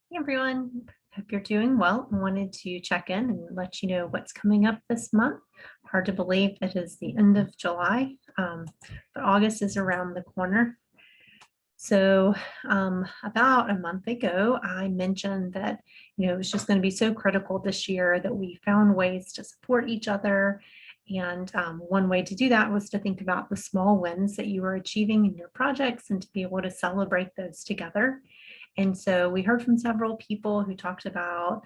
Hey everyone, hope you're doing well. I wanted to check in and let you know what's coming up this month. Hard to believe it is the end of July, but August is around the corner. So about a month ago, I mentioned that it was just going to be so critical this year that we found ways to support each other. And one way to do that was to think about the small wins that you were achieving in your projects and to be able to celebrate those together. And so we heard from several people who talked about,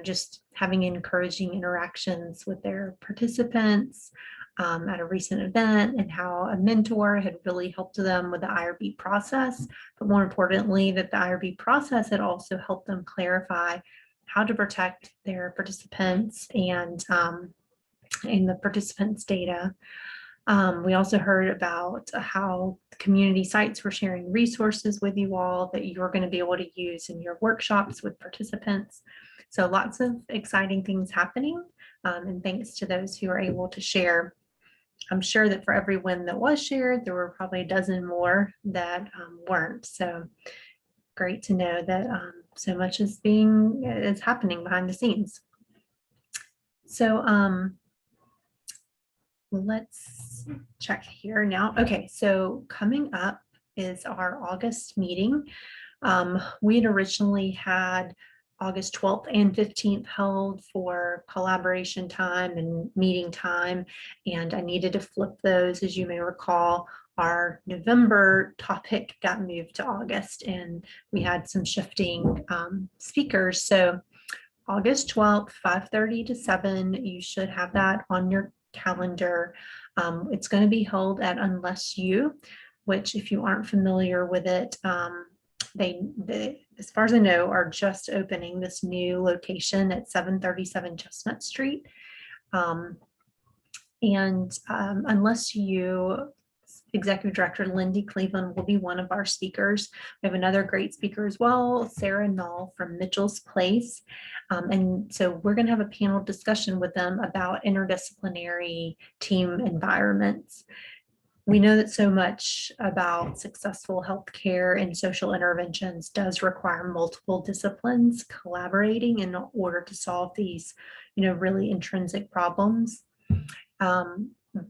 just having encouraging interactions with their participants at a recent event and how a mentor had really helped them with the IRB process. But more importantly, that the IRB process had also helped them clarify how to protect their participants and the participants' data. We also heard about how community sites were sharing resources with you all that you're going to be able to use in your workshops with participants. So lots of exciting things happening. And thanks to those who are able to share. I'm sure that for every win that was shared, there were probably a dozen more that weren't. So great to know that so much is happening behind the scenes. So let's check here now. Okay, so coming up is our August meeting. We had originally had August 12th and 15th held for collaboration time and meeting time, and I needed to flip those. As you may recall, our November topic got moved to August, and we had some shifting speakers. So August 12th, 5:30 to 7, you should have that on your calendar. It's going to be held at Unless You, which if you aren't familiar with it, they, as far as I know, are just opening this new location at 737 Chestnut Street. Unless You, Executive Director Lindy Cleveland will be one of our speakers. We have another great speaker as well, Sarah Null from Mitchell's Place. And so we're going to have a panel discussion with them about interdisciplinary team environments. We know that so much about successful healthcare and social interventions does require multiple disciplines collaborating in order to solve these, really intrinsic problems.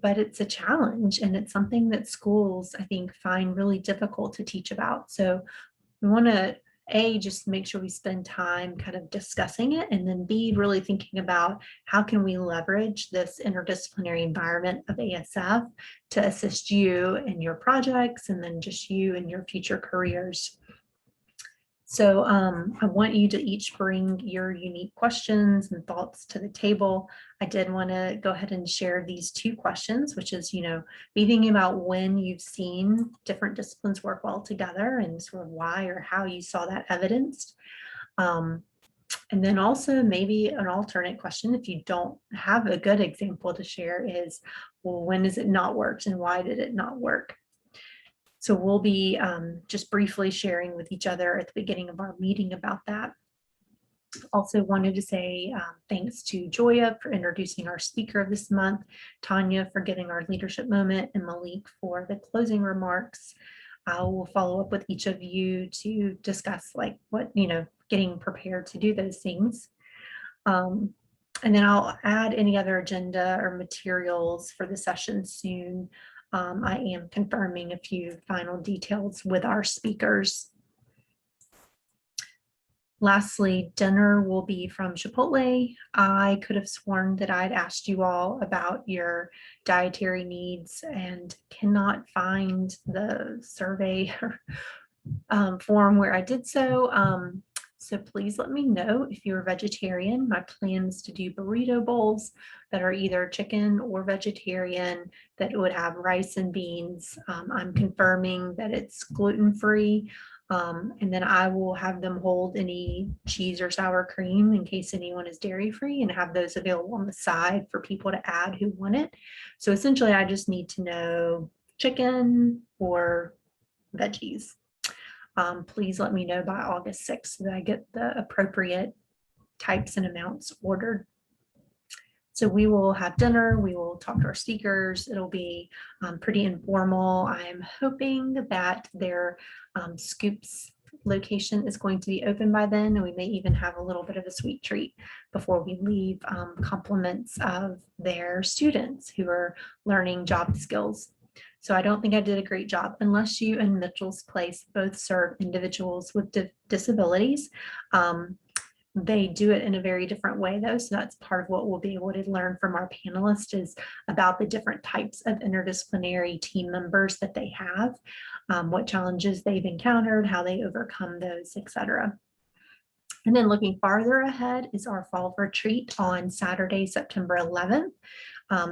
But it's a challenge, and it's something that schools, I think, find really difficult to teach about. So we want to, A, just make sure we spend time kind of discussing it, and then B, really thinking about how can we leverage this interdisciplinary environment of ASF to assist you in your projects and then just you in your future careers. So I want you to each bring your unique questions and thoughts to the table. I did want to go ahead and share these two questions, which is, be thinking about when you've seen different disciplines work well together and sort of why or how you saw that evidenced. And then also maybe an alternate question, if you don't have a good example to share, is, well, when has it not worked and why did it not work? So we'll be just briefly sharing with each other at the beginning of our meeting about that. Also wanted to say thanks to Joya for introducing our speaker of this month, Tanya for giving our leadership moment, and Malik for the closing remarks. I will follow up with each of you to discuss what, getting prepared to do those things. And then I'll add any other agenda or materials for the session soon. I am confirming a few final details with our speakers. Lastly, dinner will be from Chipotle. I could have sworn that I'd asked you all about your dietary needs and cannot find the survey form where I did so. So please let me know if you're a vegetarian. My plan is to do burrito bowls that are either chicken or vegetarian that would have rice and beans. I'm confirming that it's gluten-free. And then I will have them hold any cheese or sour cream in case anyone is dairy-free and have those available on the side for people to add who want it. So essentially, I just need to know chicken or veggies. Please let me know by August 6th so that I get the appropriate types and amounts ordered. So we will have dinner, we will talk to our speakers. It'll be pretty informal. I'm hoping that their scoops location is going to be open by then, and we may even have a little bit of a sweet treat before we leave, compliments of their students who are learning job skills. So I don't think I did a great job. Unless you and Mitchell's Place both serve individuals with disabilities. They do it in a very different way though. So that's part of what we'll be able to learn from our panelists is about the different types of interdisciplinary team members that they have, what challenges they've encountered, how they overcome those, etc. And then looking farther ahead is our fall retreat on Saturday, September 11th.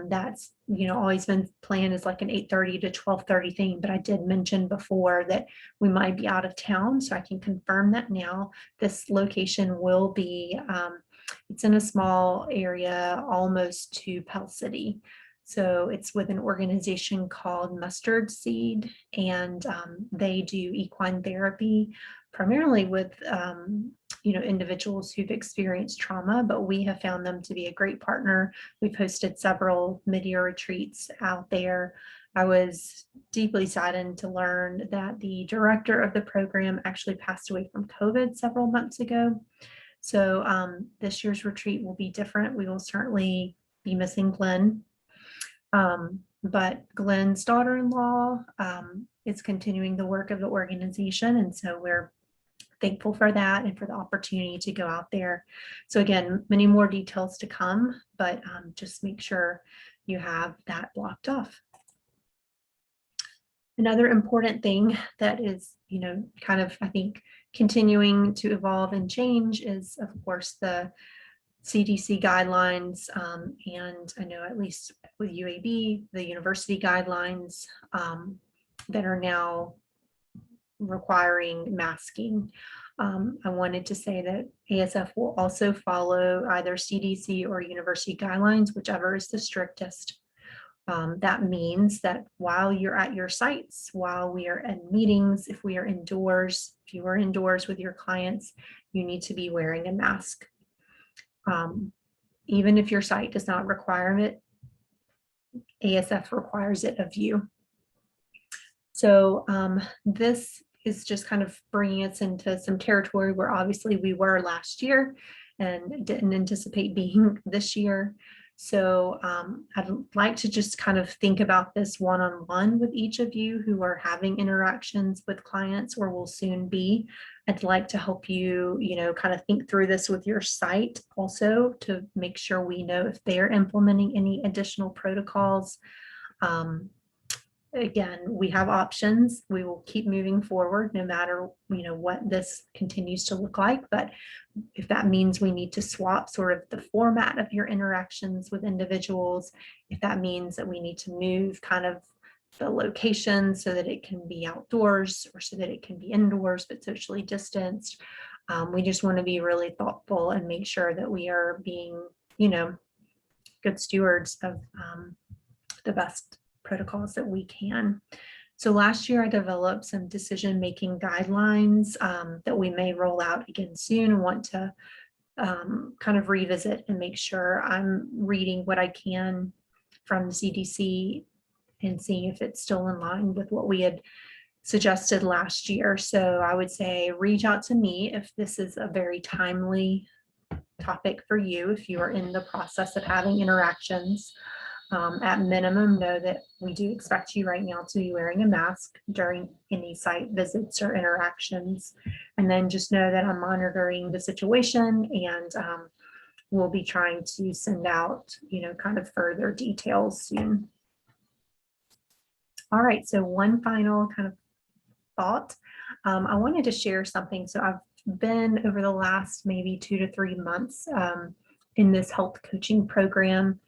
That's, always been planned as like an 8:30 to 12:30 thing, but I did mention before that we might be out of town, so I can confirm that now. This location will be, it's in a small area almost to Pell City. So it's with an organization called Mustard Seed, and they do equine therapy, primarily with individuals who've experienced trauma, but we have found them to be a great partner. We've hosted several mid-year retreats out there. I was deeply saddened to learn that the director of the program actually passed away from COVID several months ago. So this year's retreat will be different. We will certainly be missing Glenn. But Glenn's daughter-in-law is continuing the work of the organization. And so we're thankful for that and for the opportunity to go out there. So again, many more details to come, but just make sure you have that blocked off. Another important thing that is, kind of, I think, continuing to evolve and change is, of course, the CDC guidelines. And I know at least with UAB, the university guidelines that are now requiring masking. I wanted to say that ASF will also follow either CDC or university guidelines, whichever is the strictest. That means that while you're at your sites, while we are at meetings, if we are indoors, if you are indoors with your clients, you need to be wearing a mask. Even if your site does not require it, ASF requires it of you. So this is just kind of bringing us into some territory where obviously we were last year and didn't anticipate being this year. So I'd like to just kind of think about this one-on-one with each of you who are having interactions with clients or will soon be. I'd like to help you, kind of think through this with your site also to make sure we know if they're implementing any additional protocols. Again, we have options. We will keep moving forward no matter, what this continues to look like. But if that means we need to swap sort of the format of your interactions with individuals, if that means that we need to move kind of the location so that it can be outdoors or so that it can be indoors but socially distanced, we just want to be really thoughtful and make sure that we are being, good stewards of the best protocols that we can. So last year I developed some decision-making guidelines that we may roll out again soon and want to kind of revisit and make sure I'm reading what I can from the CDC and seeing if it's still in line with what we had suggested last year. So I would say reach out to me if this is a very timely topic for you, if you are in the process of having interactions. At minimum, know that we do expect you right now to be wearing a mask during any site visits or interactions. And then just know that I'm monitoring the situation and we'll be trying to send out, kind of further details soon. All right, so one final kind of thought. I wanted to share something. So I've been over the last maybe 2 to 3 months in this health coaching program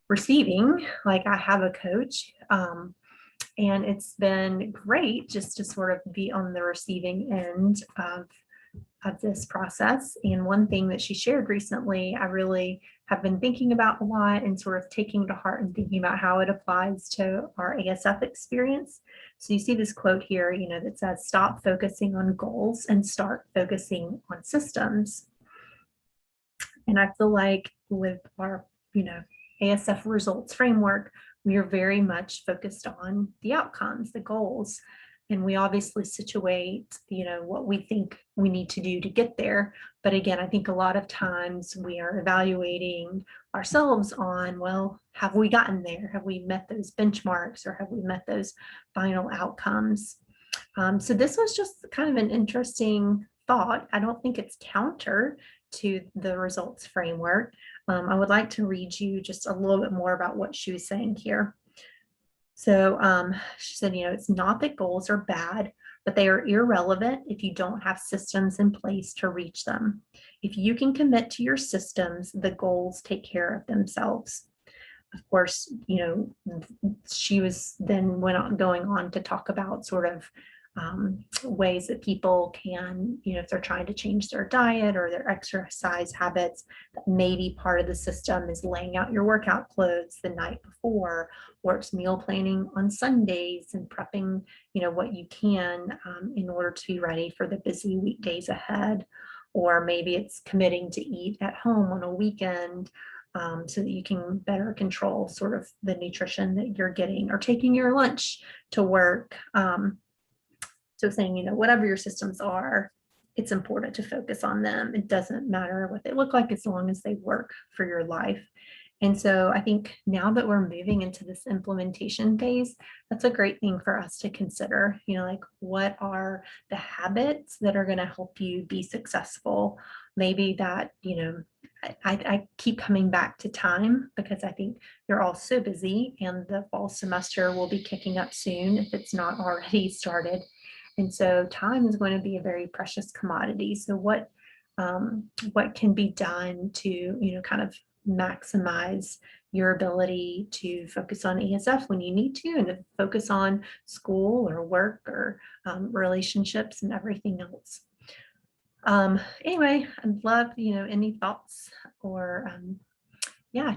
receiving, like I have a coach, and it's been great just to sort of be on the receiving end of this process. And one thing that she shared recently, I really have been thinking about a lot and sort of taking to heart and thinking about how it applies to our ASF experience. So you see this quote here, that says, "Stop focusing on goals and start focusing on systems." And I feel like with our, ASF results framework, we are very much focused on the outcomes, the goals. And we obviously situate, what we think we need to do to get there. But again, I think a lot of times we are evaluating ourselves on, well, have we gotten there? Have we met those benchmarks, or have we met those final outcomes? So this was just kind of an interesting thought. I don't think it's counter to the results framework. I would like to read you just a little bit more about what she was saying here. So she said, it's not that goals are bad, but they are irrelevant if you don't have systems in place to reach them. If you can commit to your systems, the goals take care of themselves. Of course, she was then going on to talk about sort of ways that people can, if they're trying to change their diet or their exercise habits, that maybe part of the system is laying out your workout clothes the night before, or it's meal planning on Sundays and prepping, what you can in order to be ready for the busy weekdays ahead. Or maybe it's committing to eat at home on a weekend, so that you can better control sort of the nutrition that you're getting, or taking your lunch to work. So saying, whatever your systems are, it's important to focus on them. It doesn't matter what they look like as long as they work for your life. And so I think now that we're moving into this implementation phase, that's a great thing for us to consider, like, what are the habits that are going to help you be successful? Maybe that, I keep coming back to time, because I think you're all so busy, and the fall semester will be kicking up soon if it's not already started. And so time is going to be a very precious commodity. So what can be done to, kind of maximize your ability to focus on ESF when you need to, and to focus on school or work or relationships and everything else. Anyway, I'd love, any thoughts or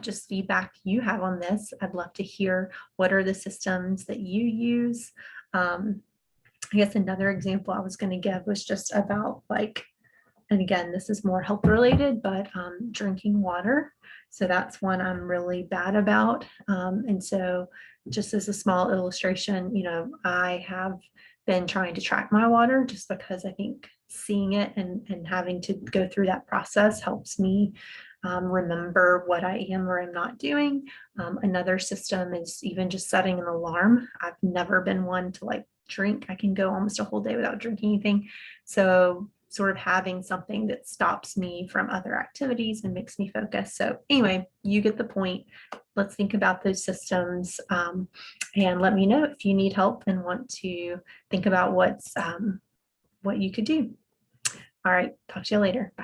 just feedback you have on this. I'd love to hear, what are the systems that you use? I guess another example I was going to give was just about, like, and again, this is more health related, but drinking water. So that's one I'm really bad about. And so just as a small illustration, I have been trying to track my water, just because I think seeing it and having to go through that process helps me remember what I am or am not doing. Another system is even just setting an alarm. I've never been one to like drink. I can go almost a whole day without drinking anything. So sort of having something that stops me from other activities and makes me focus. So anyway, you get the point. Let's think about those systems, and let me know if you need help and want to think about what you could do. All right, talk to you later. Bye.